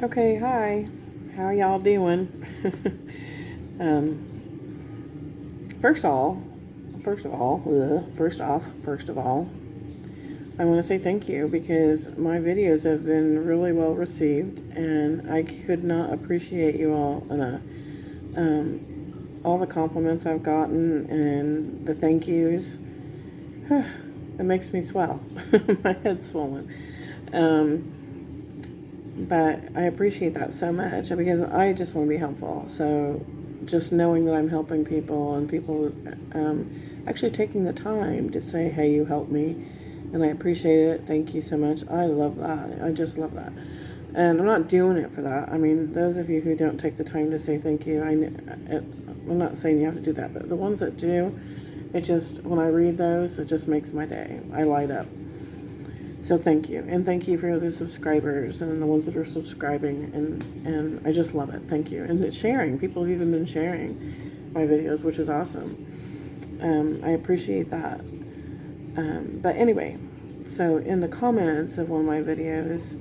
Okay, hi. How y'all doing? um, first of all, I want to say thank you because my videos have been really well received, and I could not appreciate you all enough. All the compliments I've gotten and the thank yous, it makes me swell. My head's swollen. But I appreciate that so much because I just want to be helpful. So just knowing that I'm helping people and people actually taking the time to say, hey, you helped me, and I appreciate it. Thank you so much. I love that. I just love that. And I'm not doing it for that. I mean, those of you who don't take the time to say thank you, I'm not saying you have to do that, but the ones that do, it just, when I read those, it just makes my day. I light up. So thank you. And thank you for the subscribers and the ones that are subscribing. And I just love it. Thank you. And sharing. People have even been sharing my videos, which is awesome. I appreciate that. But anyway, so in the comments of one of my videos,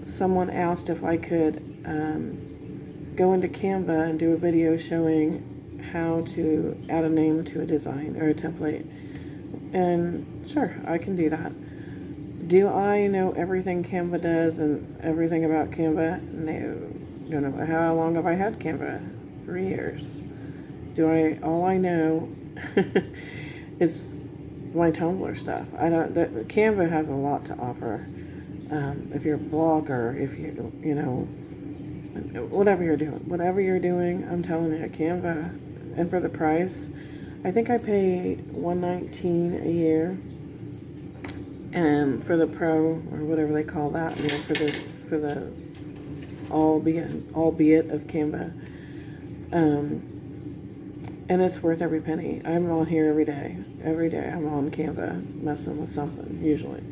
someone asked if I could go into Canva and do a video showing how to add a name to a design or a template. And sure, I can do that. Do I know everything Canva does and everything about Canva? No. Don't know. How long have I had Canva? 3 years. All I know is my Tumbler stuff. Canva has a lot to offer. If you're a blogger, if you know, whatever you're doing, I'm telling you, Canva, and for the price, I think I pay $119 a year. For the pro or whatever they call that, for the albeit of Canva, and it's worth every penny. I'm on here every day. Every day I'm on Canva messing with something. Usually,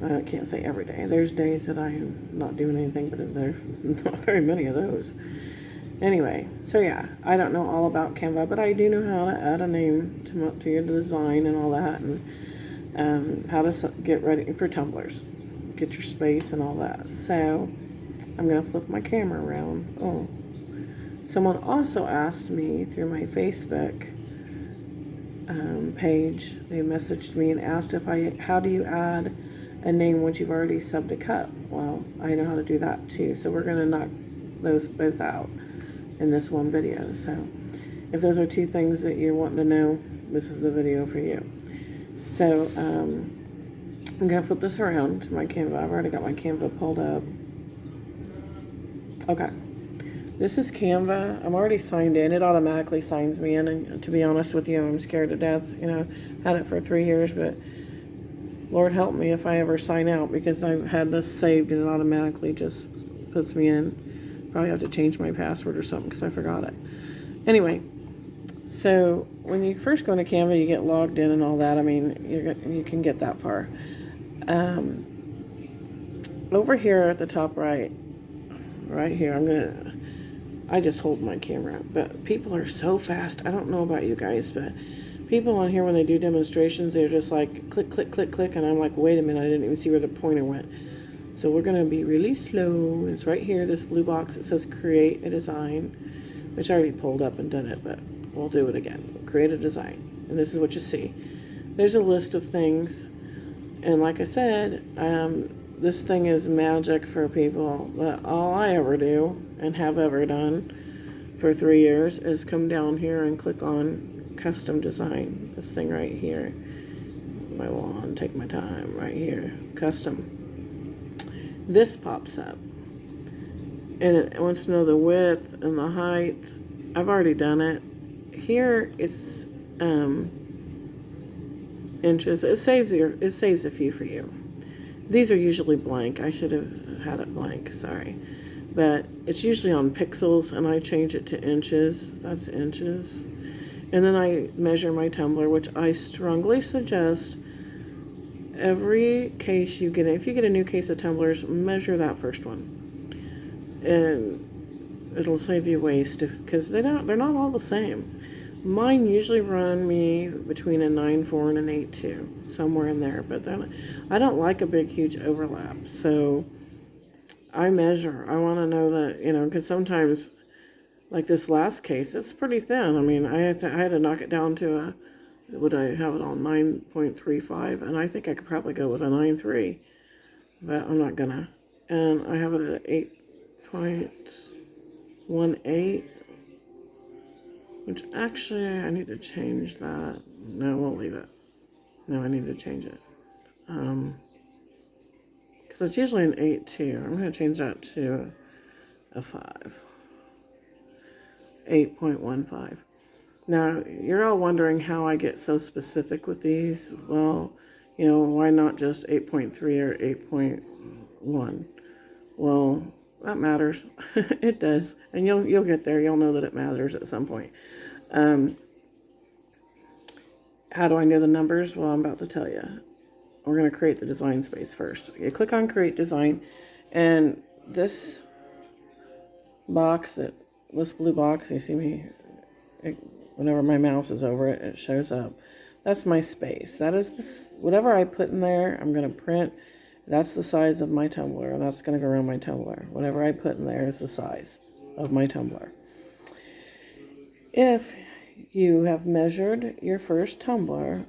I can't say every day. There's days that I'm not doing anything, but there's not very many of those. Anyway, so yeah, I don't know all about Canva, but I do know how to add a name to your design and all that, and how to get ready for tumblers, get your space and all that. So I'm going to flip my camera around. Oh, someone also asked me through my Facebook page, they messaged me and asked how do you add a name once you've already subbed a cup? Well, I know how to do that too. So we're going to knock those both out in this one video. So if those are two things that you're wanting to know, this is the video for you. So I'm going to flip this around to my Canva. I've already got my Canva pulled up. Okay. This is Canva. I'm already signed in. It automatically signs me in. And to be honest with you, I'm scared to death. You know, had it for 3 years, but Lord help me if I ever sign out, because I've had this saved and it automatically just puts me in. Probably have to change my password or something because I forgot it. Anyway. So when you first go into Canva, you get logged in and all that. I mean, you can get that far. Over here at the top right here, I just hold my camera. But people are so fast. I don't know about you guys, but people on here, when they do demonstrations, they're just like click, click, click, click. And I'm like, wait a minute, I didn't even see where the pointer went. So we're going to be really slow. It's right here, this blue box. It says create a design, which I already pulled up and done it, but we'll do it again. Create a design. And this is what you see. There's a list of things. And like I said, this thing is magic for people. But all I ever do and have ever done for 3 years is come down here and click on custom design. This thing right here. My wand, take my time right here. Custom. This pops up. And it wants to know the width and the height. I've already done it. Here it's inches. It saves a few for you. These are usually blank. I should have had it blank, sorry. But it's usually on pixels, and I change it to inches. That's inches. And then I measure my tumbler, which I strongly suggest every case you get. If you get a new case of tumblers, measure that first one. And it'll save you waste because they're not all the same. Mine usually run me between a 9.4 and an 8.2, somewhere in there. But I don't like a big, huge overlap. So I measure. I want to know that, because sometimes, like this last case, it's pretty thin. I mean, I had to knock it down to would I have it on 9.35, and I think I could probably go with a 9.3, but I'm not gonna. And I have it at 8.18, which actually I need to change that. No, we'll leave it. No, I need to change it. Because it's usually an 8.2. I'm going to change that to a 5. 8.15. Now, you're all wondering how I get so specific with these. Well, why not just 8.3 or 8.1? Well, that matters. It does. And you'll get there. You'll know that it matters at some point. How do I know the numbers? Well, I'm about to tell you. We're going to create the design space first. You click on Create Design, and this box, this blue box, you see me, whenever my mouse is over it, it shows up. That's my space. That is whatever I put in there, I'm going to print. That's the size of my tumbler, and that's going to go around my tumbler. Whatever I put in there is the size of my tumbler. If you have measured your first tumbler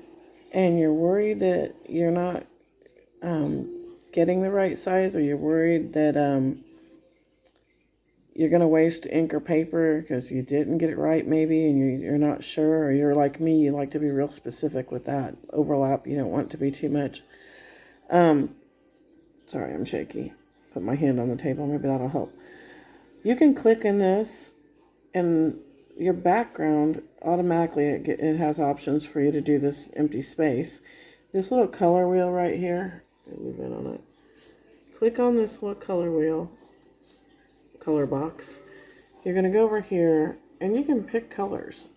and you're worried that you're not getting the right size, or you're worried that you're going to waste ink or paper because you didn't get it right maybe, and you're not sure, or you're like me, you like to be real specific with that overlap, you don't want it to be too much. Sorry, I'm shaky. Put my hand on the table, maybe that'll help. You can click in this, and your background, automatically it has options for you to do this empty space. This little color wheel right here, move in on it. Click on this little color wheel, color box. You're going to go over here, and you can pick colors.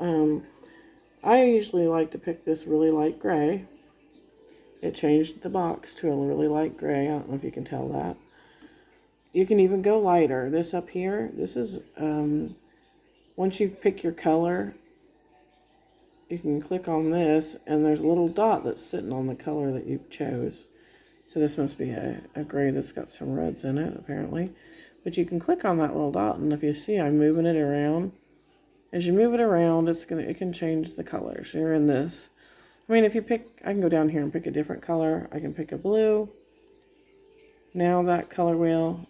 I usually like to pick this really light gray. It changed the box to a really light gray. I don't know if you can tell that. You can even go lighter. This up here, this is, once you pick your color, you can click on this, and there's a little dot that's sitting on the color that you chose. So this must be a gray that's got some reds in it, apparently. But you can click on that little dot, and if you see I'm moving it around, as you move it around, it can change the colors. You're in this. I mean, if you pick, I can go down here and pick a different color. I can pick a blue. Now that color wheel,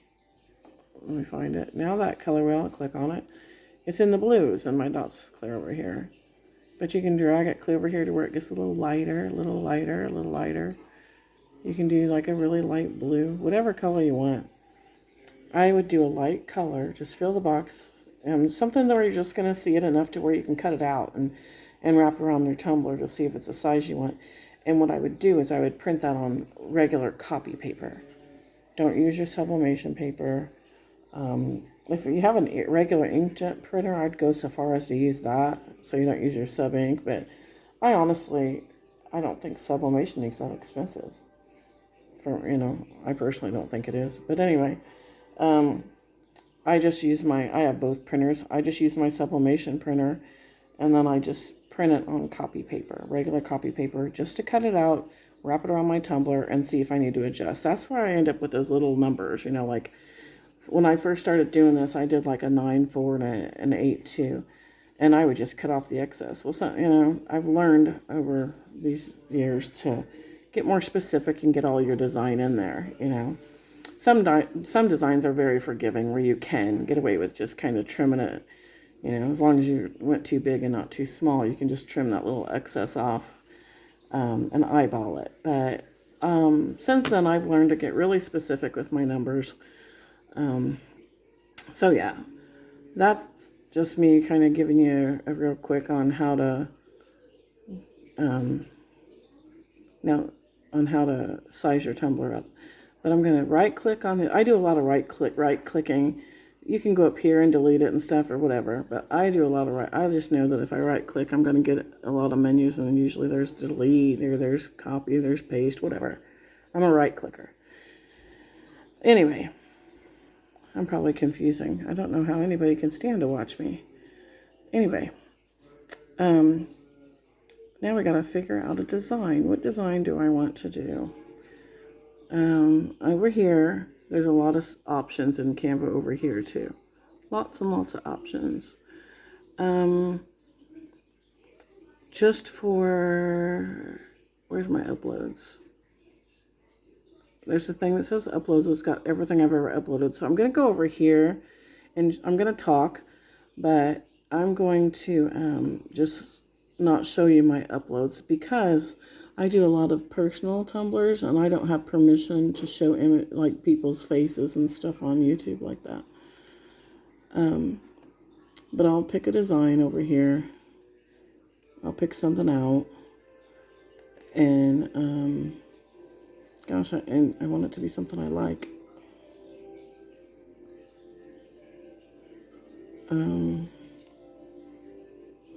let me find it. Now that color wheel, I'll click on it. It's in the blues, and my dot's clear over here. But you can drag it clear over here to where it gets a little lighter, a little lighter, a little lighter. You can do like a really light blue, whatever color you want. I would do a light color, just fill the box, and something where you're just going to see it enough to where you can cut it out and wrap around your tumbler to see if it's the size you want. And what I would do is I would print that on regular copy paper. Don't use your sublimation paper. If you have a regular inkjet printer, I'd go so far as to use that, so you don't use your sub ink. But I don't think sublimation ink's that expensive. I personally don't think it is. But anyway, I have both printers. I just use my sublimation printer, and then I just print it on copy paper, regular copy paper, just to cut it out, wrap it around my tumbler, and see if I need to adjust. That's where I end up with those little numbers, like when I first started doing this, I did like a 9.4 and an 8.2, and I would just cut off the excess. Well, I've learned over these years to get more specific and get all your design in there, Some designs are very forgiving where you can get away with just kind of trimming it. As long as you went too big and not too small, you can just trim that little excess off and eyeball it. But since then, I've learned to get really specific with my numbers. So yeah, that's just me kind of giving you a real quick on how to size your tumbler up. But I'm going to right click on it. I do a lot of right clicking. You can go up here and delete it and stuff or whatever, but I do a lot of I just know that if I right click, I'm going to get a lot of menus, and usually there's delete, or there's copy, there's paste, whatever. I'm a right clicker. Anyway, I'm probably confusing. I don't know how anybody can stand to watch me. Anyway, now we got to figure out a design. What design do I want to do? Over here, There's a lot of options in Canva over here too. Lots and lots of options. Just for, where's my uploads? There's a thing that says uploads. It's got everything I've ever uploaded. So I'm going to go over here and I'm going to talk, but I'm going to just not show you my uploads because I do a lot of personal tumblers and I don't have permission to show like people's faces and stuff on YouTube like that. But I'll pick a design over here. I'll pick something out, and gosh, I want it to be something I like.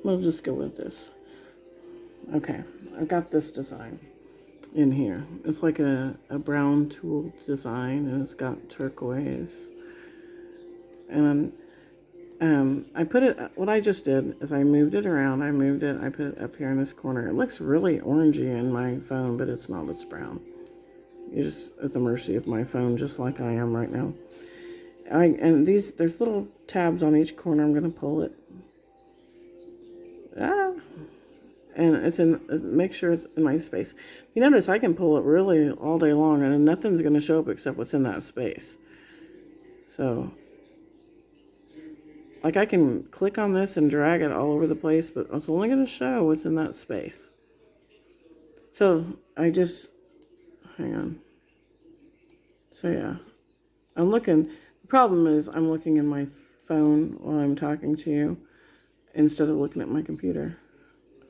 We'll just go with this. Okay, I've got this design in here. It's like a brown tool design, and it's got turquoise. And I put it, what I just did is I moved it around. I put it up here in this corner. It looks really orangey in my phone, but it's not, it's brown. You're just at the mercy of my phone, just like I am right now. And there's little tabs on each corner. I'm going to pull it. And it's make sure it's in my space. You notice I can pull it really all day long, and nothing's going to show up except what's in that space. So, like, I can click on this and drag it all over the place, but it's only going to show what's in that space. So, hang on. So, yeah. The problem is I'm looking in my phone while I'm talking to you instead of looking at my computer.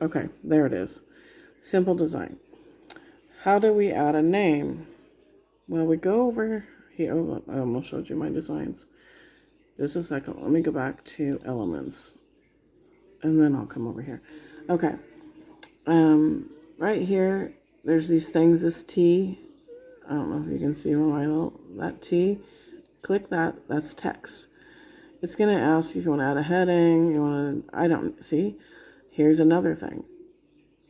Okay, there it is. Simple design. How do we add a name? Well, we go over here. Oh, I almost showed you my designs. Just a second. Let me go back to elements. And then I'll come over here. Okay. Right here, there's these things, this T. I don't know if you can see that T. Click that. That's text. It's going to ask you if you want to add a heading. See? Here's another thing.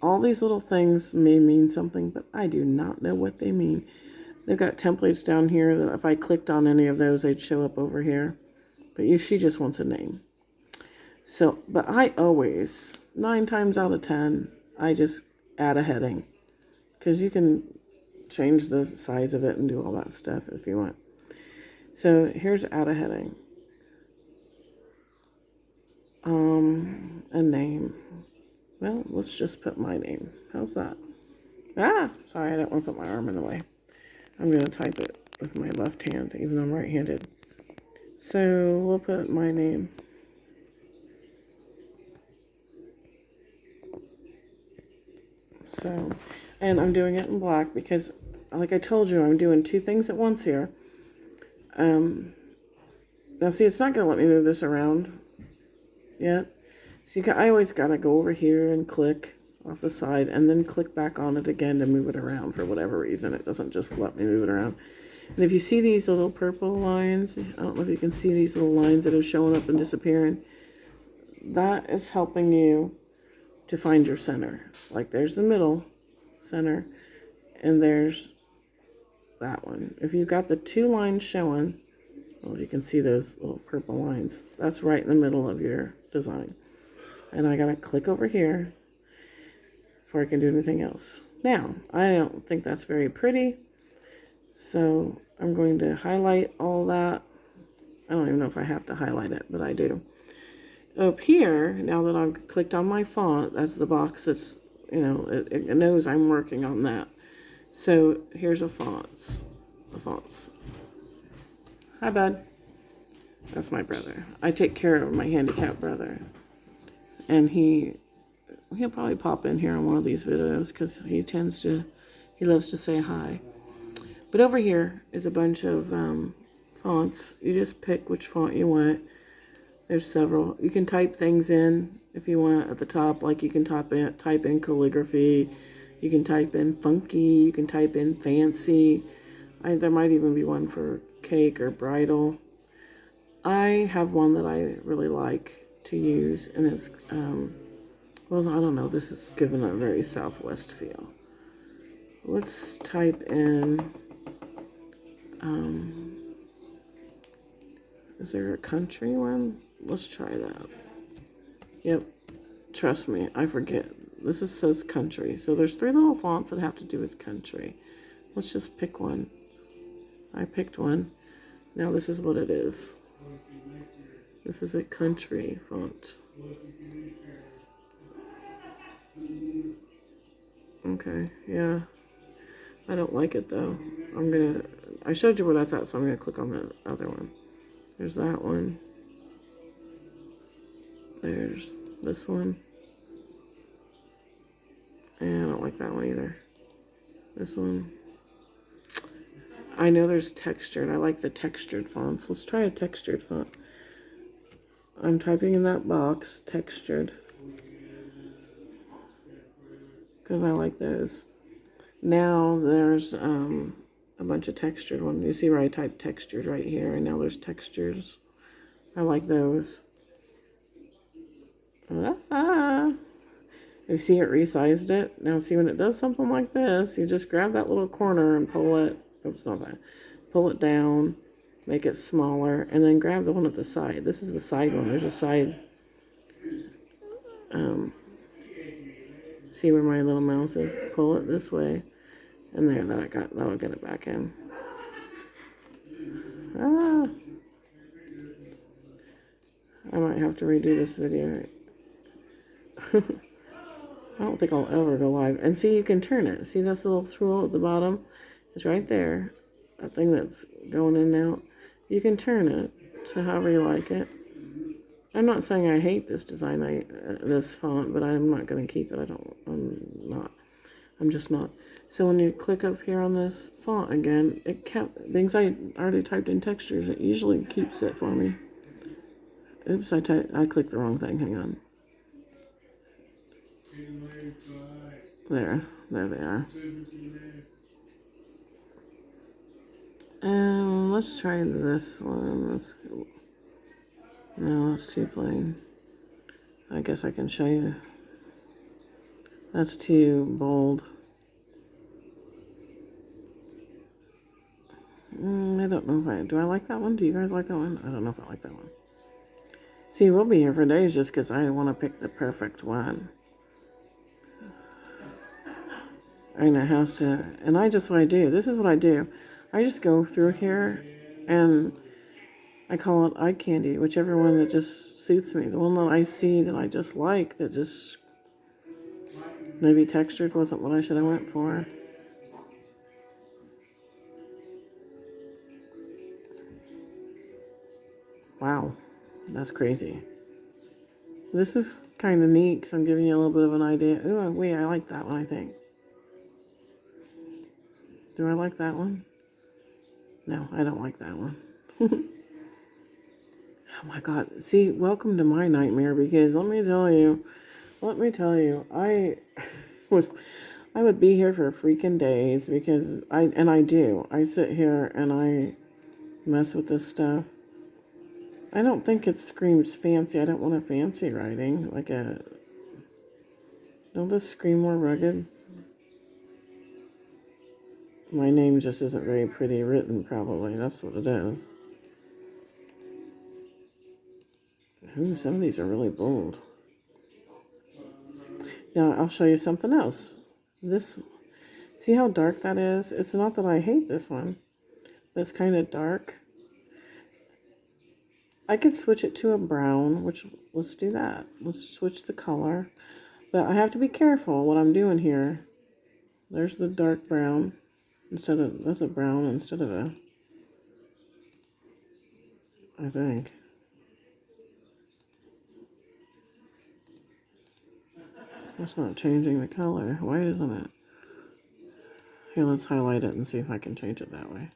All these little things may mean something, but I do not know what they mean. They've got templates down here that if I clicked on any of those, they'd show up over here. But she just wants a name. So, but I always, 9 times out of 10, I just add a heading. Because you can change the size of it and do all that stuff if you want. So here's add a heading. A name. Well, let's just put my name. How's that? Sorry, I don't want to put my arm in the way. I'm going to type it with my left hand, even though I'm right-handed. So we'll put my name. So, and I'm doing it in black because, like I told you, I'm doing 2 things at once here. Now see, it's not going to let me move this around yet. So I always got to go over here and click off the side and then click back on it again to move it around for whatever reason. It doesn't just let me move it around. And if you see these little purple lines, I don't know if you can see these little lines that are showing up and disappearing. That is helping you to find your center. Like there's the middle center and there's that one. If you've got the 2 lines showing, well, you can see those little purple lines. That's right in the middle of your design. And I gotta click over here before I can do anything else. Now, I don't think that's very pretty. So I'm going to highlight all that. I don't even know if I have to highlight it, but I do. Up here, now that I've clicked on my font, that's the box that's, it knows I'm working on that. So here's the fonts. Hi, bud. That's my brother. I take care of my handicapped brother. And he'll probably pop in here on one of these videos because he loves to say hi. But over here is a bunch of fonts. You just pick which font you want. There's several. You can type things in if you want at the top, like you can type in calligraphy. You can type in funky. You can type in fancy. There might even be one for cake or bridal. I have one that I really like to use, and it's, well, I don't know. This is given a very Southwest feel. Let's type in, Is there a country one? Let's try that. Yep. Trust me, I forget. This says country. So there's 3 little fonts that have to do with country. Let's just pick one. I picked one. Now this is what it is. This is a country font. Okay, yeah. I don't like it though. I showed you where that's at, so I'm gonna click on the other one. There's that one. There's this one. And I don't like that one either. This one. I know there's textured. I like the textured fonts. Let's try a textured font. I'm typing in that box, textured. Because I like those. Now there's a bunch of textured ones. You see where I typed textured right here, and now there's textures. I like those. You see it resized it. Now see when it does something like this, you just grab that little corner and pull it. Oops, not that. Pull it down, make it smaller, and then grab the one at the side. This is the side one. There's a side. See where my little mouse is? Pull it this way, and there. That'll get it back in. I might have to redo this video. I don't think I'll ever go live. And see, you can turn it. See this little tool at the bottom? It's right there. That thing that's going in and out. You can turn it to however you like it. I'm not saying I hate this design, this font, but I'm not going to keep it. I'm just not. So when you click up here on this font again, it kept things I already typed in textures. It usually keeps it for me. Oops, I clicked the wrong thing. Hang on. There they are. Let's try this one. No, that's too plain. I guess I can show you. That's too bold. I don't know do I like that one? Do you guys like that one? I don't know if I like that one. See, we'll be here for days just because I want to pick the perfect one. I know how to, and what I do. This is what I do. I just go through here, and I call it eye candy, whichever one that just suits me. The one that I see that I just like, that just maybe textured wasn't what I should have went for. Wow, that's crazy. This is kind of neat because I'm giving you a little bit of an idea. Ooh, wait, I like that one, I think. Do I like that one? No, I don't like that one. Oh my God. See, welcome to my nightmare because let me tell you, I would be here for freaking days because I do. I sit here and I mess with this stuff. I don't think it screams fancy. I don't want a fancy writing. Don't this scream more rugged? My name just isn't very pretty written, probably. That's what it is. Ooh, some of these are really bold. Now, I'll show you something else. See how dark that is? It's not that I hate this one. It's kind of dark. I could switch it to a brown, let's do that. Let's switch the color. But I have to be careful what I'm doing here. There's the dark brown. That's a brown instead of a, I think. That's not changing the color. Why isn't it? Here, let's highlight it and see if I can change it that way.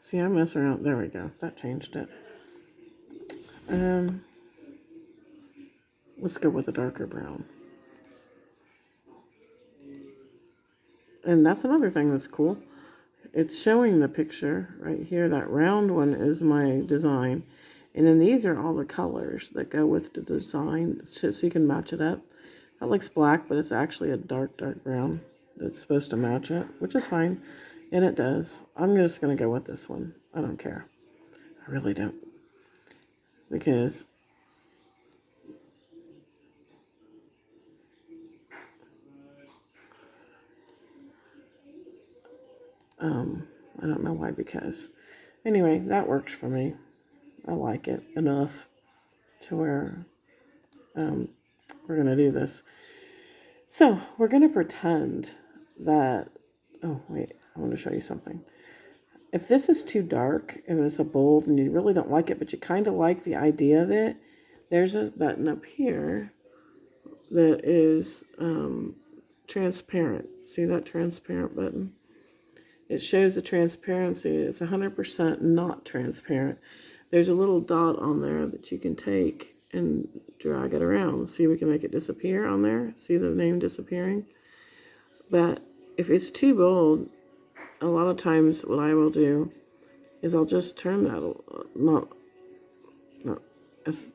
See, I mess around. There we go. That changed it. Let's go with a darker brown. And that's another thing that's cool. It's showing the picture right here. That round one is my design. And then these are all the colors that go with the design so you can match it up. That looks black, but it's actually a dark brown that's supposed to match it, which is fine. And it does. I'm just going to go with this one. I don't care. I really don't. Because I don't know why, because anyway, that works for me. I like it enough to where we're going to do this. So we're going to pretend that, oh wait, I want to show you something. If this is too dark, if it's a bold and you really don't like it, but you kind of like the idea of it, there's a button up here that is transparent. See that transparent button? It shows the transparency. It's 100% not transparent. There's a little dot on there that you can take and drag it around. See, we can make it disappear on there. See the name disappearing? But if it's too bold, a lot of times what I will do is I'll just turn that,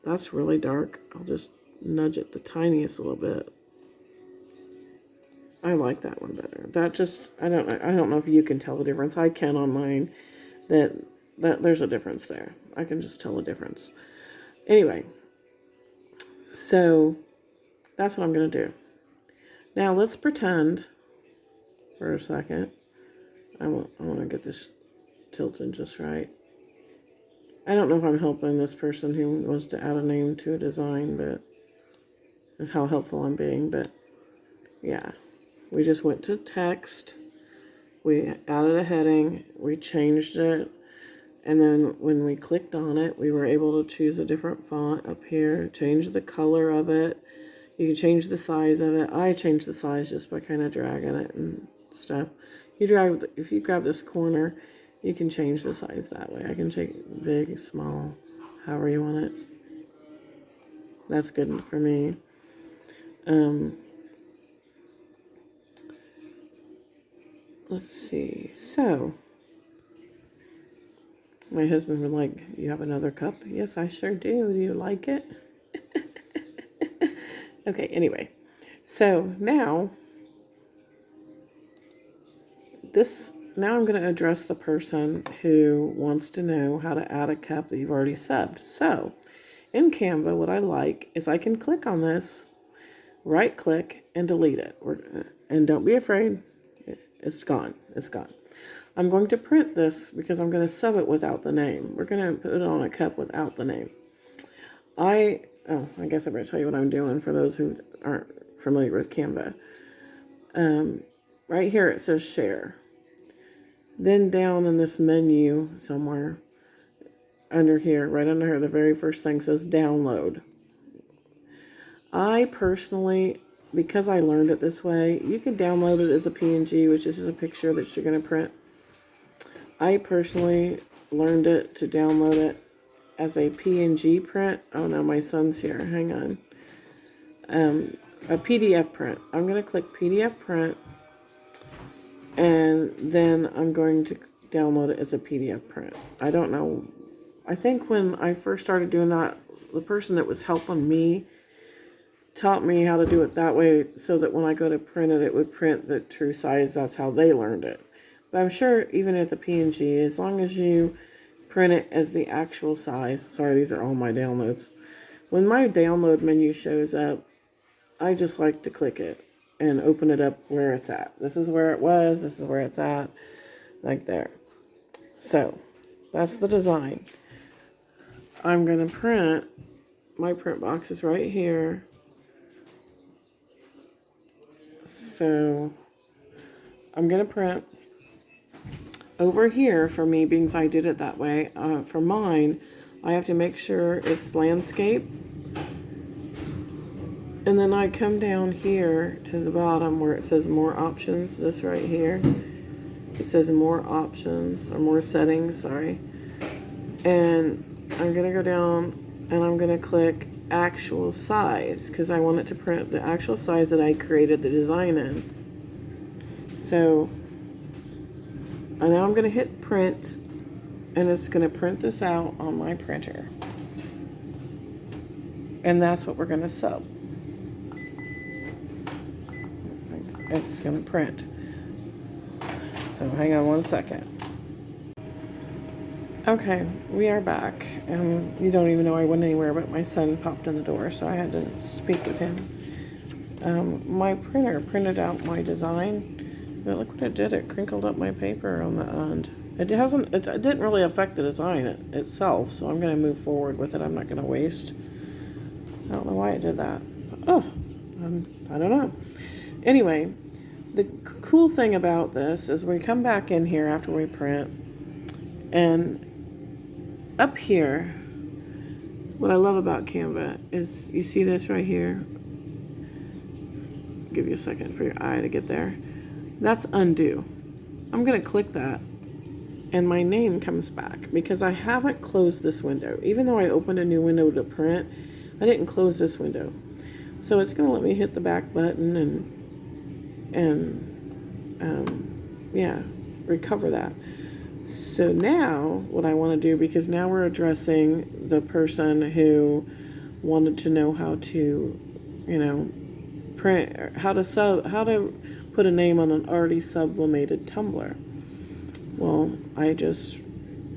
that's really dark. I'll just nudge it the tiniest little bit. I like that one better. That just, I don't know if you can tell the difference. I can on mine, that there's a difference there. I can just tell the difference. Anyway, so that's what I'm going to do. Now let's pretend for a second. I want to get this tilted just right. I don't know if I'm helping this person who wants to add a name to a design, but how helpful I'm being, but yeah. We just went to text, we added a heading, we changed it, and then when we clicked on it, we were able to choose a different font up here, change the color of it. You can change the size of it. I changed the size just by kind of dragging it and stuff. If you grab this corner, you can change the size that way. I can take big, small, however you want it. That's good for me. Let's see. So, my husband was like, "You have another cup?" Yes, I sure do. Do you like it? Okay, anyway. So, now I'm going to address the person who wants to know how to add a cup that you've already subbed. So, in Canva, what I like is I can click on this, right click, and delete it. And don't be afraid. It's gone. It's gone. I'm going to print this because I'm going to sub it without the name. We're going to put it on a cup without the name. I guess I better tell you what I'm doing for those who aren't familiar with Canva. Right here it says share. Then down in this menu somewhere, right under here, the very first thing says download. I personally, because I learned it this way, you can download it as a PNG, which is just a picture that you're going to print. I personally learned it to download it as a PNG print. Oh no, my son's here. Hang on. A PDF print. I'm going to click PDF print, and then I'm going to download it as a PDF print. I don't know. I think when I first started doing that, the person that was helping me taught me how to do it that way so that when I go to print it, it would print the true size. That's how they learned it. But I'm sure even at the PNG, as long as you print it as the actual size. Sorry, these are all my downloads. When my download menu shows up, I just like to click it and open it up where it's at. This is where it was. This is where it's at. Like there. So, that's the design. I'm going to print. My print box is right here. So, I'm going to print over here for me, because I did it that way. For mine, I have to make sure it's landscape. And then I come down here to the bottom where it says more options. This right here. It says more options, or more settings, sorry. And I'm going to go down and I'm going to click actual size, because I want it to print the actual size that I created the design in. So, and now I'm going to hit print, and it's going to print this out on my printer. And that's what we're going to sub. It's going to print. So hang on one second. Okay, we are back. You don't even know I went anywhere, but my son popped in the door, so I had to speak with him. My printer printed out my design, but look what it did. It crinkled up my paper on the end. It didn't really affect the design itself, so I'm going to move forward with it. I'm not going to waste. I don't know why it did that. Oh, I don't know. Anyway, the cool thing about this is we come back in here after we print, and up here, what I love about Canva is, you see this right here? Give you a second for your eye to get there. That's undo. I'm going to click that, and my name comes back because I haven't closed this window. Even though I opened a new window to print, I didn't close this window. So it's going to let me hit the back button and yeah, recover that. So now what I want to do, because now we're addressing the person who wanted to know how to, print, how to put a name on an already sublimated Tumbler. Well, I just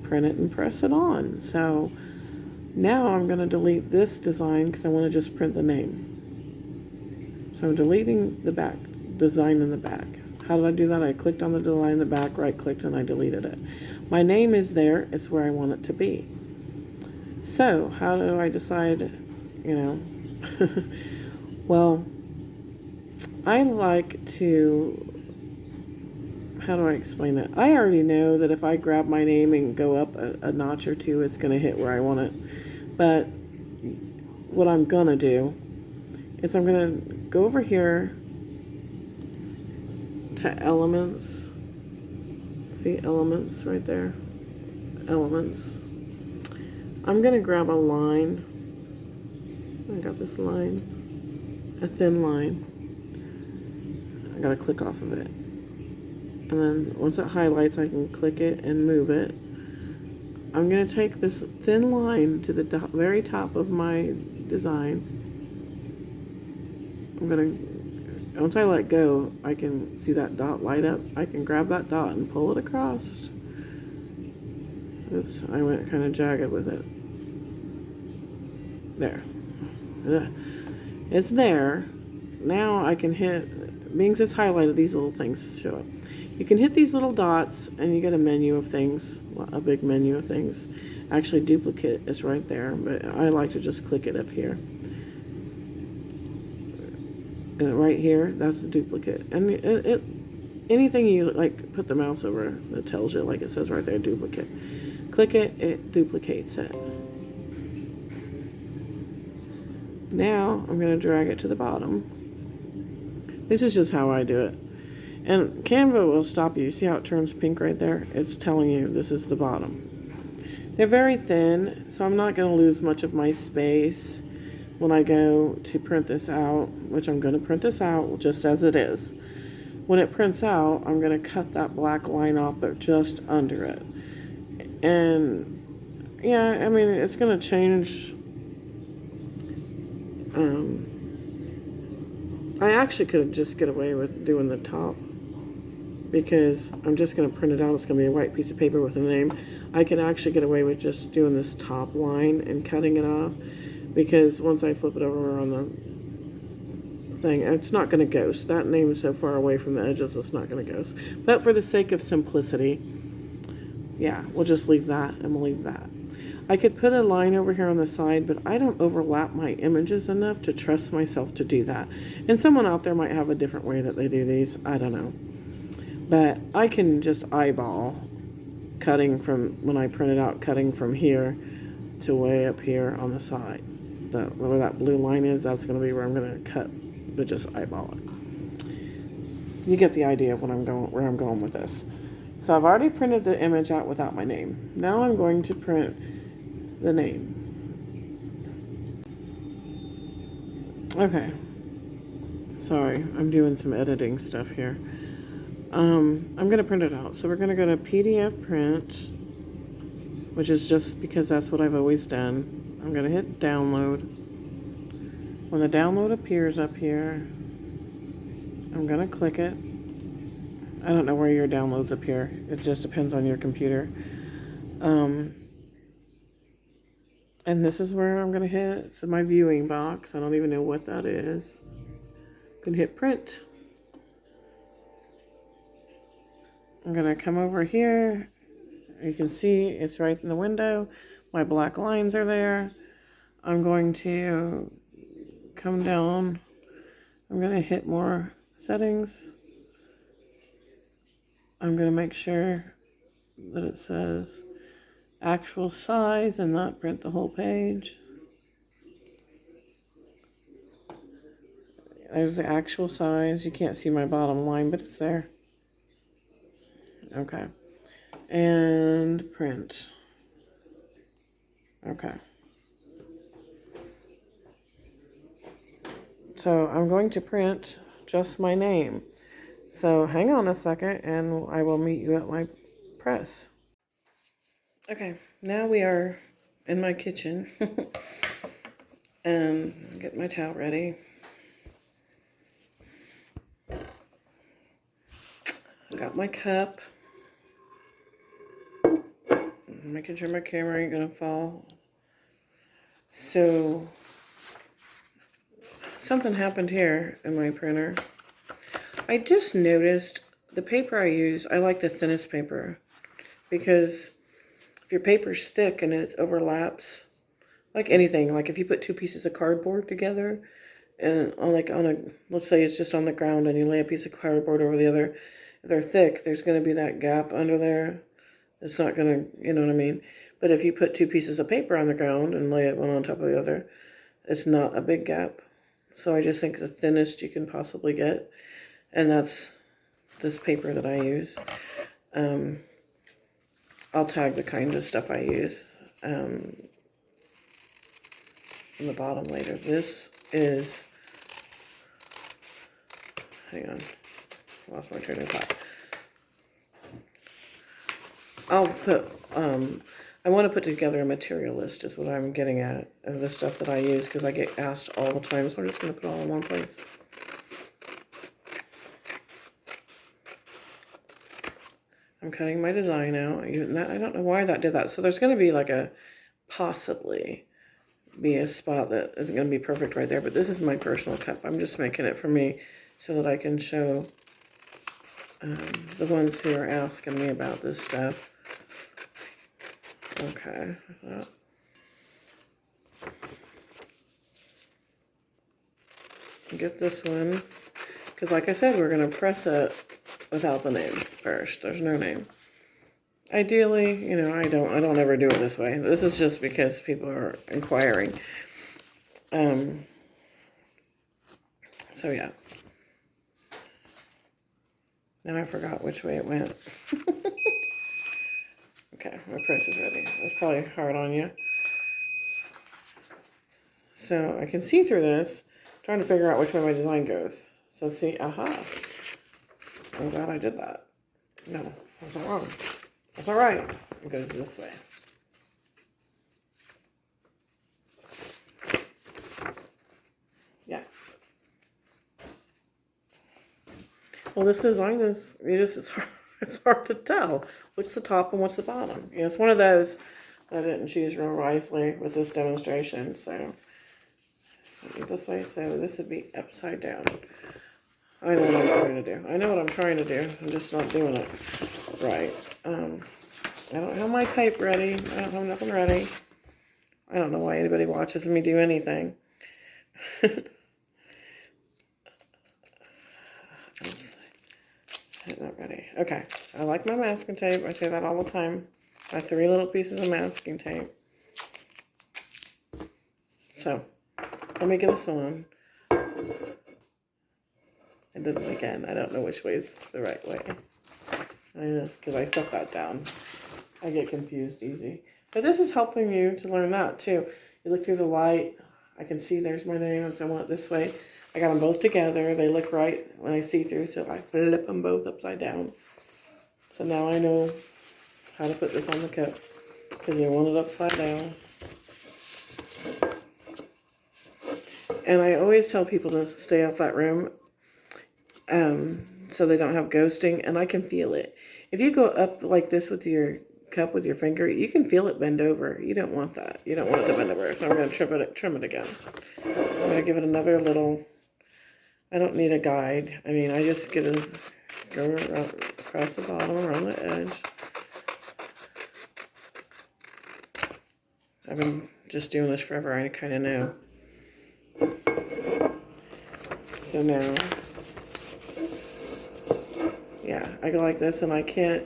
print it and press it on. So now I'm going to delete this design because I want to just print the name. So I'm deleting the back design in the back. How did I do that? I clicked on the design in the back, right clicked, and I deleted it. My name is there. It's where I want it to be. So how do I decide, well, I like to, how do I explain it? I already know that if I grab my name and go up a notch or two, it's going to hit where I want it. But what I'm going to do is I'm going to go over here to elements. See elements right there? Elements. I'm going to grab a line. I got this line. A thin line. I got to click off of it. And then once it highlights, I can click it and move it. I'm going to take this thin line to the very top of my design. I'm going to, once I let go, I can see that dot light up. I can grab that dot and pull it across. Oops, I went kind of jagged with it. There. It's there. Now I can hit, being it's highlighted, these little things show up. You can hit these little dots and you get a menu of things, a big menu of things. Actually, duplicate is right there, but I like to just click it up here. And right here, that's a duplicate. And anything you like put the mouse over, it tells you, like it says right there, duplicate. Click it, it duplicates it. Now I'm going to drag it to the bottom. This is just how I do it. And Canva will stop you. See how it turns pink right there? It's telling you this is the bottom. They're very thin, so I'm not going to lose much of my space when I go to print this out, which I'm going to print this out just as it is. When it prints out, I'm going to cut that black line off, but just under it. And yeah, I mean, it's going to change. I actually could just get away with doing the top, because I'm just going to print it out. It's going to be a white piece of paper with a name. I could actually get away with just doing this top line and cutting it off, because once I flip it over on the thing, it's not going to ghost. That name is so far away from the edges, it's not going to ghost. But for the sake of simplicity, yeah, we'll just leave that, and we'll leave that. I could put a line over here on the side, but I don't overlap my images enough to trust myself to do that. And someone out there might have a different way that they do these. I don't know. But I can just eyeball cutting from, when I print it out, cutting from here to way up here on the side. Where that blue line is, that's going to be where I'm going to cut, but just eyeball it. You get the idea of where I'm going with this. So I've already printed the image out without my name. Now I'm going to print the name. Okay. Sorry, I'm doing some editing stuff here. I'm going to print it out. So we're going to go to PDF print, which is just because that's what I've always done. I'm going to hit download. When the download appears up here, I'm going to click it. I don't know where your downloads appear. It just depends on your computer. And this is where I'm going to hit. It's my viewing box. I don't even know what that is. I'm going to hit print. I'm going to come over here. You can see it's right in the window. My black lines are there. I'm going to come down. I'm going to hit more settings. I'm going to make sure that it says actual size and not print the whole page. There's the actual size. You can't see my bottom line, but it's there. Okay. And print. Okay. So I'm going to print just my name. So hang on a second and I will meet you at my press. Okay, now we are in my kitchen and get my towel ready. I got my cup. Making sure my camera ain't gonna fall. So something happened here in my printer. I just noticed the paper I use, I like the thinnest paper because if your paper's thick and it overlaps, like anything, like if you put two pieces of cardboard together and let's say it's just on the ground and you lay a piece of cardboard over the other, if they're thick, there's going to be that gap under there. It's not going to, you know what I mean? But if you put two pieces of paper on the ground and lay it one on top of the other, it's not a big gap. So I just think the thinnest you can possibly get. And that's this paper that I use. I'll tag the kind of stuff I use in the bottom later. This is, hang on, lost my train of thought. I'll put, I want to put together a material list is what I'm getting at of the stuff that I use because I get asked all the time. So I'm just going to put it all in one place. I'm cutting my design out. I don't know why that did that. So there's going to be like possibly be a spot that isn't going to be perfect right there. But this is my personal cup. I'm just making it for me so that I can show the ones who are asking me about this stuff. Okay. Get this one. Because like I said, we're going to press it without the name first. There's no name. Ideally, you know, I don't ever do it this way. This is just because people are inquiring. So yeah. Now I forgot which way it went. Okay, my press is ready. That's probably hard on you. So I can see through this, trying to figure out which way my design goes. So see, aha. I'm glad I did that. No, that's not wrong. That's all right. It goes this way. Yeah. Well, this design is, it's hard to tell what's the top and what's the bottom. You know, it's one of those that I didn't choose real wisely with this demonstration. So this way, so this would be upside down. I know what I'm trying to do. I know what I'm trying to do. I'm just not doing it right. I don't have my tape ready. I don't have nothing ready. I don't know why anybody watches me do anything. Not ready. Okay. I like my masking tape. I say that all the time. I have 3 little pieces of masking tape. So, let me get this one. I did it again. I don't know which way is the right way. I know, because I set that down. I get confused easy. But this is helping you to learn that too. You look through the light. I can see there's my name. So I want it this way. I got them both together. They look right when I see through. So I flip them both upside down. So now I know how to put this on the cup. Because you want it upside down. And I always tell people to stay off that room. So they don't have ghosting, and I can feel it. If you go up like this with your cup with your finger, you can feel it bend over. You don't want that. You don't want it to bend over. So I'm going to trim it again. I'm going to give it another little, I don't need a guide. I mean, I just get to go across the bottom, around the edge. I've been just doing this forever. I kind of know. So now, yeah, I go like this, and I can't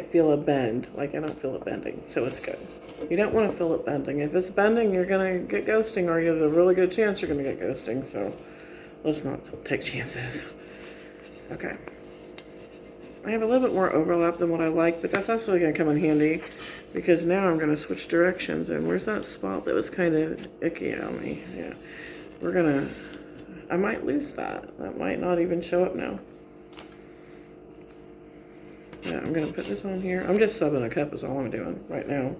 feel a bend. Like, I don't feel it bending, so it's good. You don't want to feel it bending. If it's bending, you're going to get ghosting, or you have a really good chance you're going to get ghosting, so let's not take chances. Okay. I have a little bit more overlap than what I like, but that's actually going to come in handy, because now I'm going to switch directions, and where's that spot that was kind of icky on me? Yeah. We're going to, I might lose that. That might not even show up now. Yeah, I'm going to put this on here. I'm just subbing a cup is all I'm doing right now.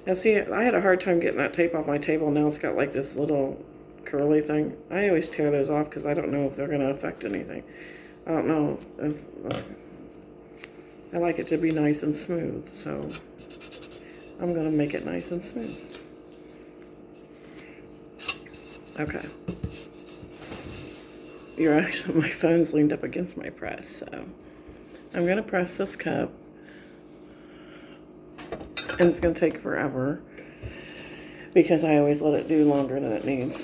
Now see, I had a hard time getting that tape off my table. Now it's got like this little curly thing. I always tear those off because I don't know if they're going to affect anything. I don't know if, I like it to be nice and smooth, so I'm going to make it nice and smooth. Okay. You're actually, my phone's leaned up against my press, so I'm going to press this cup, and it's going to take forever because I always let it do longer than it needs.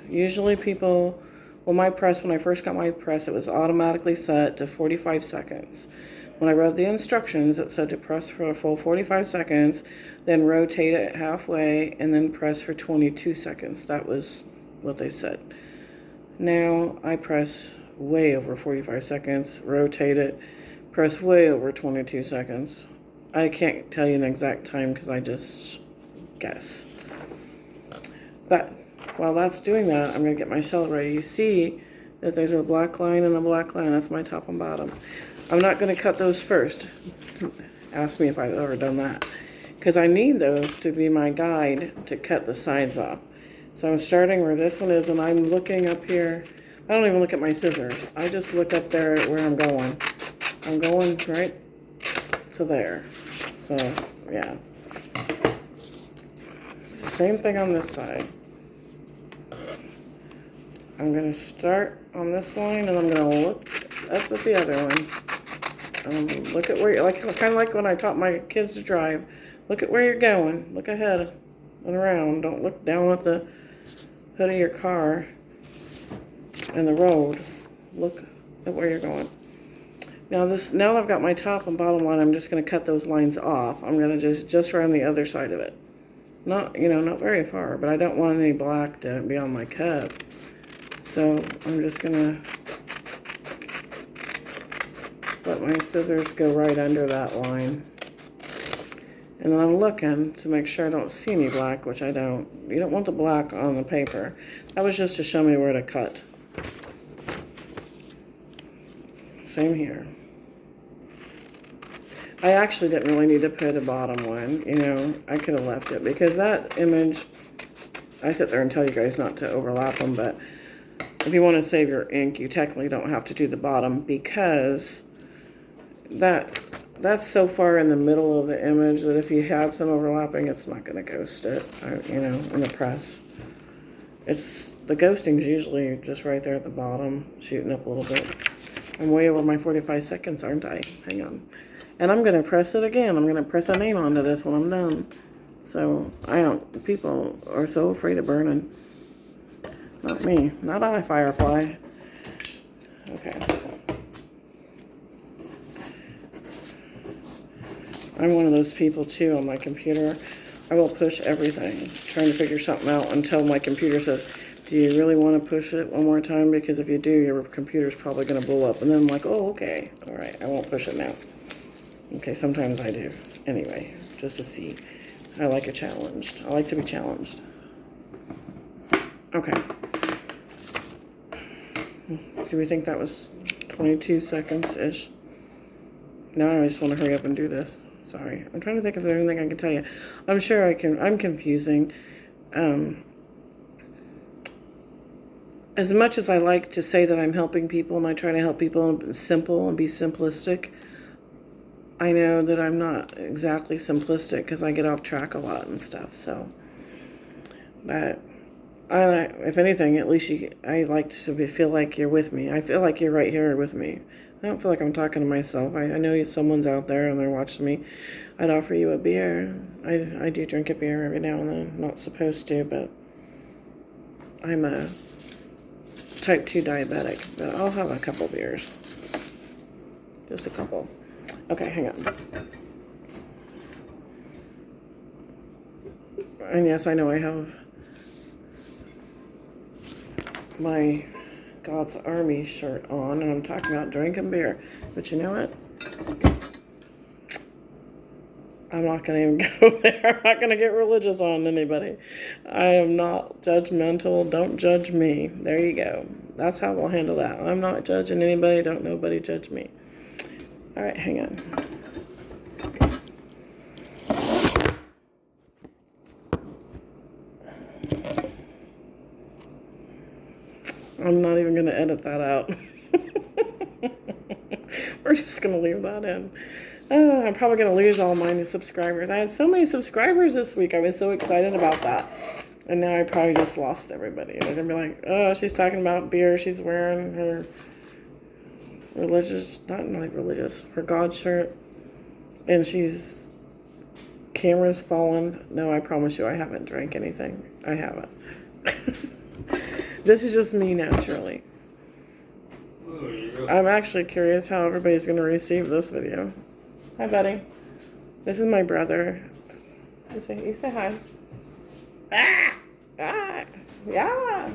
Usually people, well, my press, when I first got my press, it was automatically set to 45 seconds. When I read the instructions, it said to press for a full 45 seconds, then rotate it halfway, and then press for 22 seconds. That was what they said. Now I press way over 45 seconds, rotate it, press way over 22 seconds. I can't tell you an exact time because I just guess. But while that's doing that, I'm going to get my shell ready. You see that there's a black line and a black line. That's my top and bottom. I'm not going to cut those first. Ask me if I've ever done that. Because I need those to be my guide to cut the sides off. So I'm starting where this one is, and I'm looking up here. I don't even look at my scissors. I just look up there at where I'm going. I'm going right to there. So, yeah. Same thing on this side. I'm going to start on this line, and I'm going to look up at the other one. Look at where you're, like, kind of like when I taught my kids to drive. Look at where you're going. Look ahead and around. Don't look down at the hood of your car and the road. Look at where you're going. Now now that I've got my top and bottom line, I'm just going to cut those lines off. I'm going to just around the other side of it. Not very far, but I don't want any black to be on my cup. So I'm just going to let my scissors go right under that line. And then I'm looking to make sure I don't see any black, which I don't. You don't want the black on the paper. That was just to show me where to cut. Same here. I actually didn't really need to put a bottom one. I could have left it because that image, I sit there and tell you guys not to overlap them, but if you want to save your ink, you technically don't have to do the bottom because that's so far in the middle of the image that if you have some overlapping, it's not going to ghost it, in the press. The ghosting's usually just right there at the bottom, shooting up a little bit. I'm way over my 45 seconds, aren't I? Hang on. And I'm going to press it again. I'm going to press a name onto this when I'm done. So, people are so afraid of burning. Not me. Not I, Firefly. Okay. I'm one of those people too on my computer. I will push everything, trying to figure something out until my computer says, do you really want to push it one more time? Because if you do, your computer's probably going to blow up. And then I'm like, oh, okay. All right, I won't push it now. Okay, sometimes I do. Anyway, just to see. I like a challenge. I like to be challenged. Okay. Do we think that was 22 seconds-ish? Now I just want to hurry up and do this. Sorry. I'm trying to think if there's anything I can tell you. I'm sure I can. I'm confusing. as much as I like to say that I'm helping people and I try to help people and be simple and be simplistic, I know that I'm not exactly simplistic because I get off track a lot and stuff. So, but if anything, at least I like to feel like you're with me. I feel like you're right here with me. I don't feel like I'm talking to myself. I know someone's out there and they're watching me. I'd offer you a beer. I do drink a beer every now and then. I'm not supposed to, but I'm a type 2 diabetic. But I'll have a couple beers. Just a couple. Okay, hang on. And yes, I know I have my God's Army shirt on, and I'm talking about drinking beer. But you know what? I'm not going to even go there. I'm not going to get religious on anybody. I am not judgmental. Don't judge me. There you go. That's how we'll handle that. I'm not judging anybody. Don't nobody judge me. All right, hang on. I'm not even going to edit that out. We're just going to leave that in. I'm probably going to lose all my new subscribers. I had so many subscribers this week. I was so excited about that. And now I probably just lost everybody. They're going to be like, oh, she's talking about beer. She's wearing her religious, not like religious, her God shirt. And she's, camera's fallen. No, I promise you I haven't drank anything. I haven't. This is just me naturally. I'm actually curious how everybody's going to receive this video. Hi, buddy. This is my brother. You say hi. Ah! Ah! Yeah!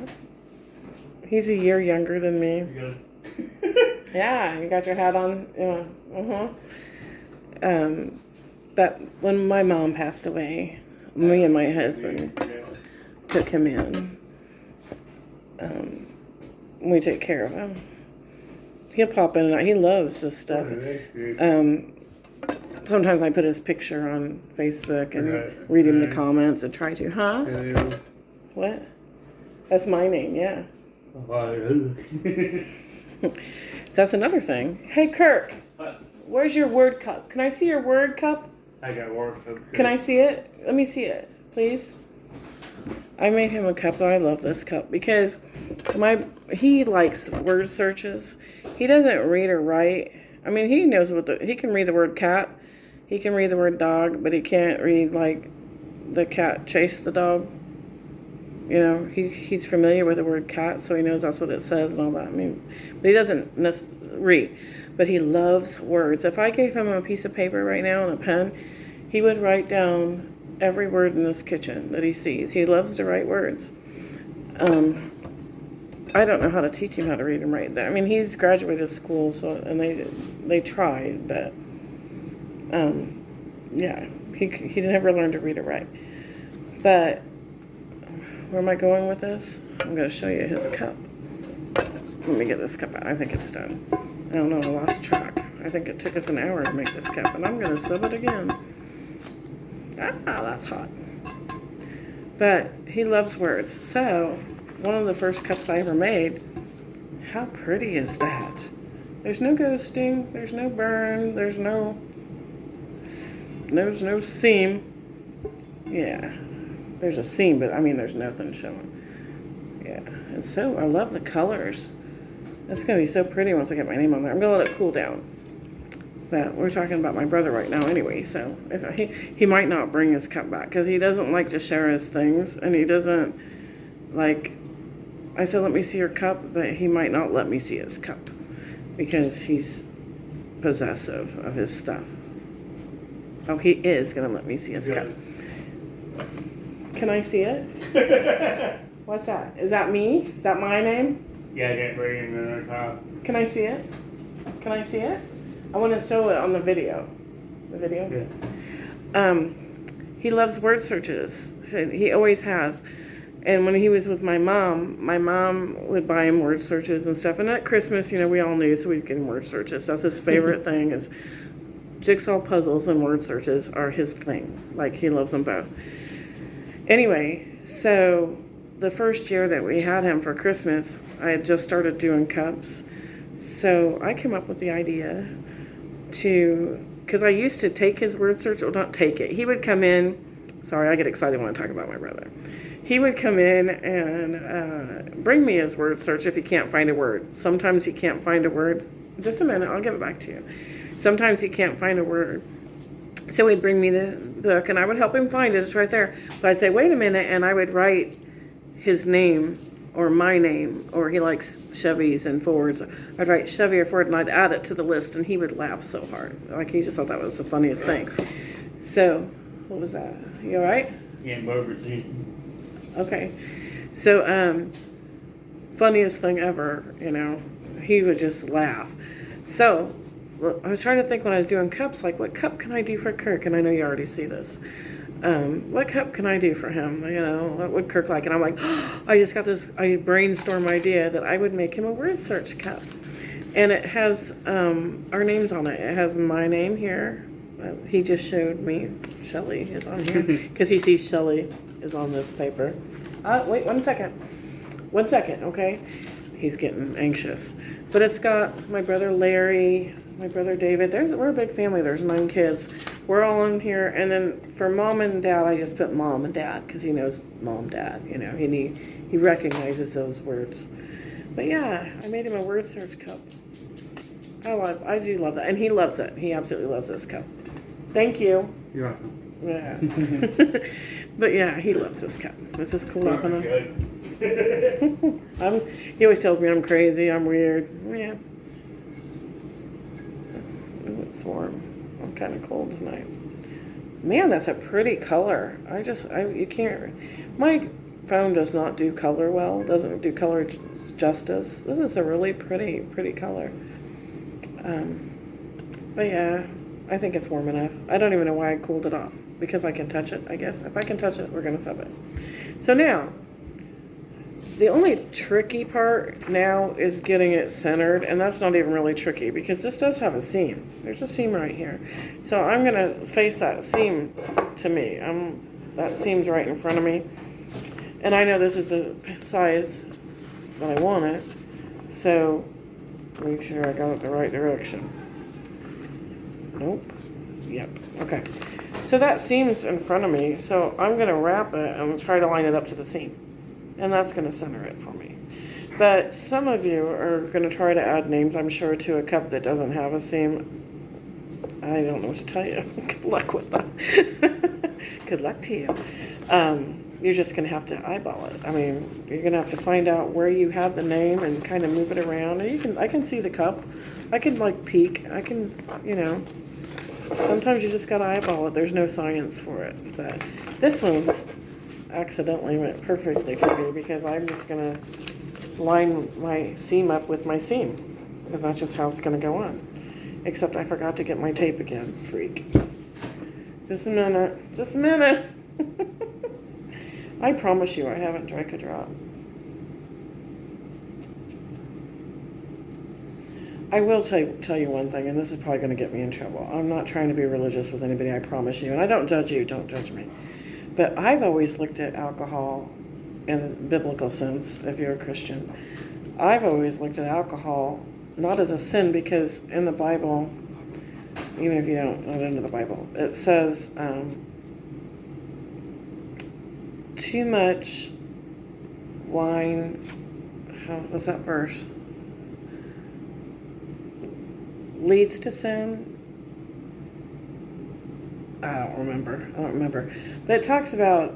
He's a year younger than me. Yeah, you got your hat on? Yeah. But when my mom passed away, me and my husband took him in. We take care of him. He'll pop in and out. He loves this stuff. Sometimes I put his picture on Facebook and read him the comments and try to, huh? What? That's my name, yeah. That's another thing. Hey, Kirk, where's your word cup? Can I see your word cup? I got word cup. Can I see it? Let me see it, please. I made him a cup, though. I love this cup because he likes word searches. He doesn't read or write. I mean, he knows he can read the word cat. He can read the word dog, but he can't read, like, the cat chased the dog. You know, he's familiar with the word cat, so he knows that's what it says and all that. I mean, but he doesn't read. But he loves words. If I gave him a piece of paper right now and a pen, he would write down every word in this kitchen that he sees. He loves to write words. I don't know how to teach him how to read and write. I mean, he's graduated school, and they tried, but yeah, he never learned to read or write. But where am I going with this? I'm going to show you his cup. Let me get this cup out. I think it's done. I don't know. I lost track. I think it took us an hour to make this cup, and I'm going to sub it again. Ah, that's hot. But he loves words. So one of the first cups I ever made, how pretty is that? There's no ghosting, there's no burn, there's no seam. Yeah, there's a seam, but I mean there's nothing showing. Yeah, and so I love the colors. It's gonna be so pretty once I get my name on there. I'm gonna let it cool down. But we're talking about my brother right now anyway, so if he might not bring his cup back because he doesn't like to share his things, and he doesn't like. I said, let me see your cup, but he might not let me see his cup because he's possessive of his stuff. Oh, he is going to let me see his cup. Can I see it? What's that? Is that me? Is that my name? Yeah, I got right in the top. Can I see it? Can I see it? I want to show it on the video. The video? Yeah. He loves word searches. He always has. And when he was with my mom would buy him word searches and stuff. And at Christmas, you know, we all knew, so we'd get him word searches. That's his favorite thing is jigsaw puzzles and word searches are his thing. Like, he loves them both. Anyway, so the first year that we had him for Christmas, I had just started doing cups. So I came up with the idea because I used to take his word search, well, not take it. He would come in, sorry, I get excited when I talk about my brother. He would come in and bring me his word search if he can't find a word. Sometimes he can't find a word. Just a minute, I'll give it back to you. Sometimes he can't find a word. So he'd bring me the book and I would help him find it. It's right there. But I'd say, wait a minute, and I would write his name or my name, or he likes Chevys and Fords. I'd write Chevy or Ford and I'd add it to the list and he would laugh so hard. Like he just thought that was the funniest thing. So, what was that? You all right? Yeah, burger tea. Okay. So, funniest thing ever, he would just laugh. So, I was trying to think when I was doing cups, like, what cup can I do for Kirk? And I know you already see this. What cup can I do for him? What would Kirk like? And I'm like, I just got this, I brainstorm idea that I would make him a word search cup. And it has our names on it. It has my name here. He just showed me. Shelly is on here. Because he sees Shelly is on this paper. Wait, 1 second. 1 second, okay? He's getting anxious. But it's got my brother Larry, my brother David. We're a big family. There's 9 kids. We're all in here. And then for mom and dad, I just put mom and dad because he knows mom, dad. He recognizes those words. But yeah, I made him a word search cup. I do love that. And he loves it. He absolutely loves this cup. Thank you. You're welcome. Yeah. But yeah, he loves this cup. Is this cool enough? He always tells me I'm crazy, I'm weird. Yeah. Ooh, it's warm. I'm kind of cold tonight. Man, that's a pretty color. You can't. My phone does not do color well. Doesn't do color justice. This is a really pretty color. But yeah, I think it's warm enough. I don't even know why I cooled it off. Because I can touch it, I guess. If I can touch it, we're going to sub it. So now, the only tricky part now is getting it centered. And that's not even really tricky because this does have a seam. There's a seam right here. So I'm going to face that seam to me. That seam's right in front of me. And I know this is the size that I want it. So make sure I got it the right direction. Nope. Yep. Okay. So that seam's in front of me, so I'm going to wrap it and try to line it up to the seam. And that's going to center it for me. But some of you are going to try to add names, I'm sure, to a cup that doesn't have a seam. I don't know what to tell you. Good luck with that. Good luck to you. You're just going to have to eyeball it. I mean, you're going to have to find out where you have the name and kind of move it around. And I can see the cup. I can peek. I can, sometimes you just got to eyeball it. There's no science for it. But this one accidentally went perfectly for me because I'm just going to line my seam up with my seam. And that's just how it's going to go on. Except I forgot to get my tape again. Freak. Just a minute. Just a minute. I promise you I haven't drank a drop. I will tell you one thing, and this is probably going to get me in trouble. I'm not trying to be religious with anybody, I promise you. And I don't judge you, don't judge me. But I've always looked at alcohol in a biblical sense, if you're a Christian. I've always looked at alcohol not as a sin, because in the Bible, even if you don't know into the Bible, it says too much wine. What's that verse? Leads to sin. I don't remember. But it talks about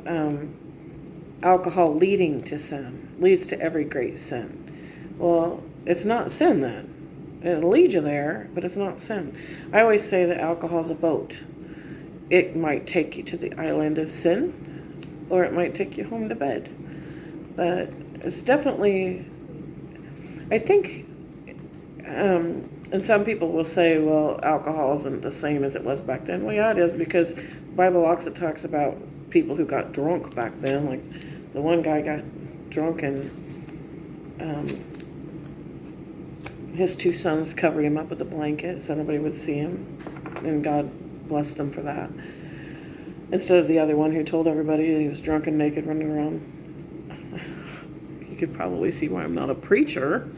alcohol leading to sin, leads to every great sin. Well, it's not sin then. It'll lead you there, but it's not sin. I always say that alcohol is a boat. It might take you to the island of sin, or it might take you home to bed. But it's definitely, I think, and some people will say, well, alcohol isn't the same as it was back then. Well, yeah, it is, because the Bible also talks about people who got drunk back then. Like the one guy got drunk and his 2 sons covered him up with a blanket so nobody would see him. And God blessed him for that. Instead of the other one who told everybody he was drunk and naked running around. could probably see why I'm not a preacher.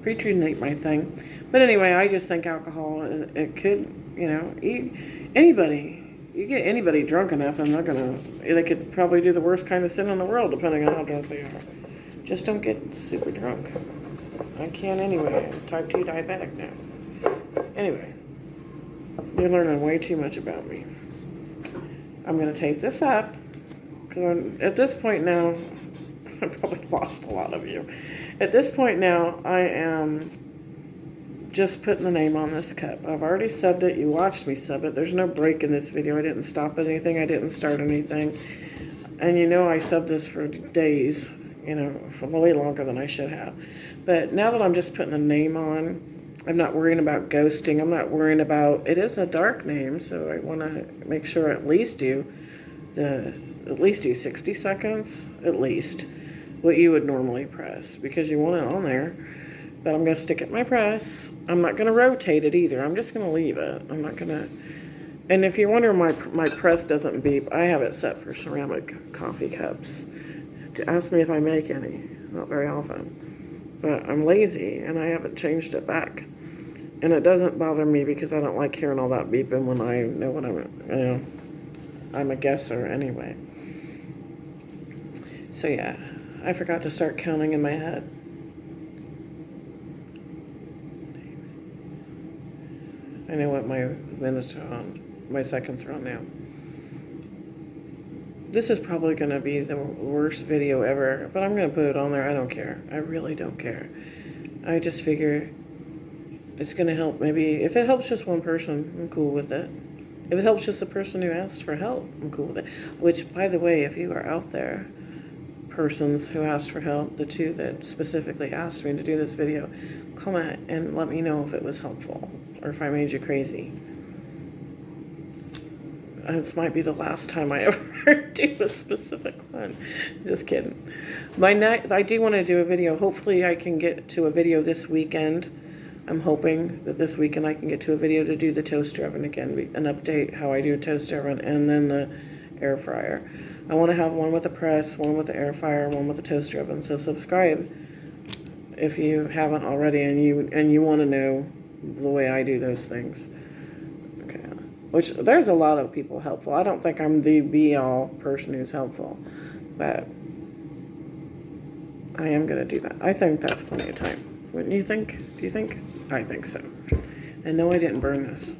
Preaching ain't my thing. But anyway, I just think alcohol, it could, anybody, you get anybody drunk enough and they could probably do the worst kind of sin in the world depending on how drunk they are. Just don't get super drunk. I can't anyway. I'm type 2 diabetic now. Anyway, you're learning way too much about me. I'm going to tape this up because at this point now, I probably lost a lot of you. At this point now, I am just putting the name on this cup. I've already subbed it. You watched me sub it. There's no break in this video. I didn't stop at anything. I didn't start anything. And I subbed this for days, for way longer than I should have. But now that I'm just putting a name on, I'm not worrying about ghosting. I'm not worrying about, it is a dark name, so I want to make sure at least do 60 seconds, at least, what you would normally press, because you want it on there. But I'm going to stick it in my press. I'm not going to rotate it either. I'm just going to leave it. I'm not going to... And if you're wondering why my press doesn't beep, I have it set for ceramic coffee cups. To ask me if I make any. Not very often. But I'm lazy, and I haven't changed it back. And it doesn't bother me because I don't like hearing all that beeping when I know what I'm a guesser anyway. So yeah, I forgot to start counting in my head. I know what my minutes are on, my seconds are on now. This is probably going to be the worst video ever, but I'm going to put it on there. I don't care. I really don't care. I just figure it's going to help. Maybe if it helps just one person, I'm cool with it. If it helps just the person who asked for help, I'm cool with it. Which, by the way, if you are out there, persons who asked for help, the two that specifically asked me to do this video, comment and let me know if it was helpful or if I made you crazy. This might be the last time I ever do a specific one. Just kidding. I do want to do a video. Hopefully I can get to a video this weekend. I'm hoping that this weekend I can get to a video to do the toaster oven again, an update how I do a toaster oven, and then the air fryer. I want to have one with the press, one with the air fryer, one with the toaster oven. So subscribe if you haven't already, and you want to know the way I do those things. Okay. Which there's a lot of people helpful. I don't think I'm the be-all person who's helpful, but I am going to do that. I think that's plenty of time. Wouldn't you think? Do you think? I think so. And no, I didn't burn this.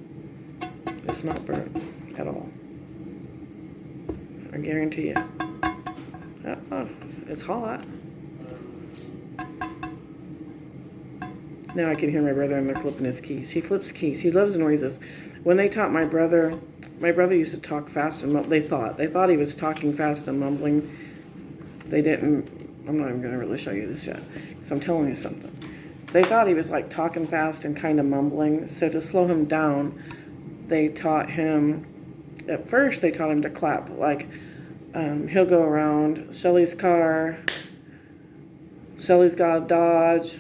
It's not burnt at all. I guarantee you. It's hot. Now I can hear my brother and they're flipping his keys. He flips keys. He loves noises. When they taught my brother used to talk fast and they thought he was talking fast and mumbling. They didn't. I'm not even going to really show you this yet because I'm telling you something. They thought he was like talking fast and kind of mumbling. So to slow him down, they taught him. At first, they taught him to clap. Like he'll go around Shelly's car. Shelly's got a Dodge.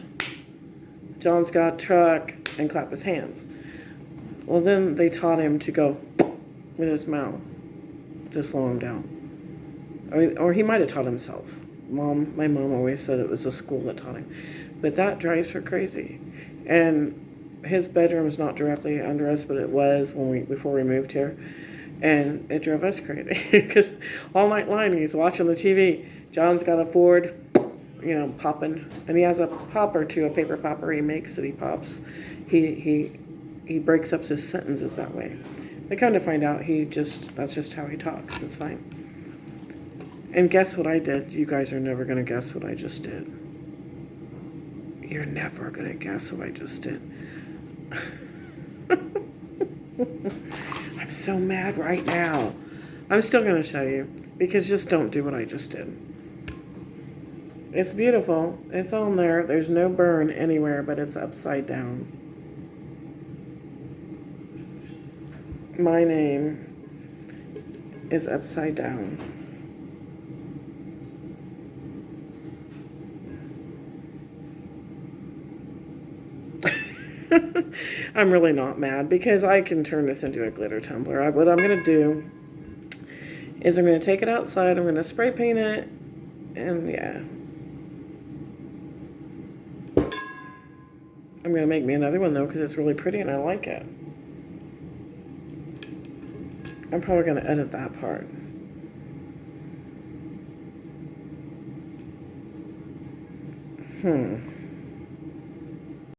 John's got a truck, and clap his hands. Well, then they taught him to go with his mouth to slow him down. Or he might have taught himself. My mom always said it was the school that taught him. But that drives her crazy. And his bedroom's not directly under us, but it was before we moved here. And it drove us crazy because all night long he's watching the TV. John's got a Ford, popping, and he has a popper too, a paper popper he makes that he pops. He breaks up his sentences that way. I come to find out that's just how he talks. It's fine. And guess what I did? You guys are never gonna guess what I just did. You're never gonna guess what I just did. I'm so mad right now. I'm still gonna show you because just don't do what I just did. It's beautiful. It's on there. There's no burn anywhere, but it's upside down. My name is upside down. I'm really not mad because I can turn this into a glitter tumbler. What I'm going to do is I'm going to take it outside. I'm going to spray paint it. And yeah. I'm going to make me another one though because it's really pretty and I like it. I'm probably going to edit that part.